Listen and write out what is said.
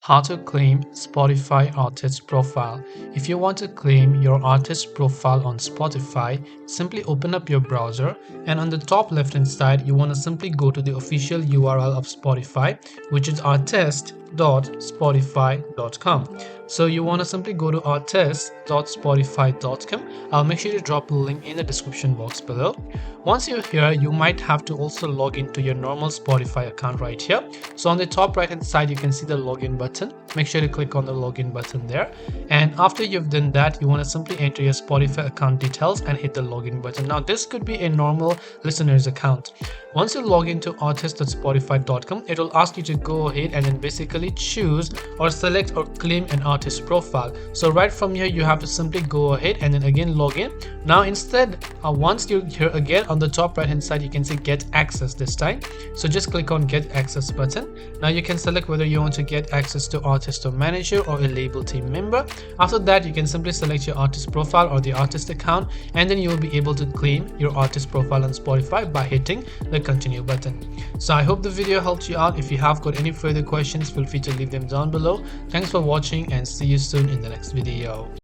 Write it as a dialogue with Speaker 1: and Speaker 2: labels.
Speaker 1: How to claim Spotify artist profile. If you want to claim your artist profile on Spotify, simply open up your browser, and on the top left hand side you want to simply go to the official URL of Spotify, which is artist.spotify.com. So you want to simply go to artist.spotify.com. I'll make sure to drop a link in the description box below. Once you're here, you might have to also log into your normal Spotify account right here. So on the top right hand side you can see the login button. Make sure to click on the login button there, and after you've done that, you want to simply enter your Spotify account details and hit the login button. Now this could be a normal listener's account. Once you log into artist.spotify.com, it will ask you to go ahead and then basically choose or select or claim an artist profile. So right from here you have to simply go ahead and then again log in. Now instead, once you're here again, on the top right hand side you can see get access this time. So just click on get access button. Now you can select whether you want to get access to artist or manager or a label team member. After that, you can simply select your artist profile or the artist account, and then you will be able to claim your artist profile on Spotify by hitting the continue button. So I hope the video helped you out. If you have got any further questions, feel free to leave them down below. Thanks for watching and see you soon in the next video.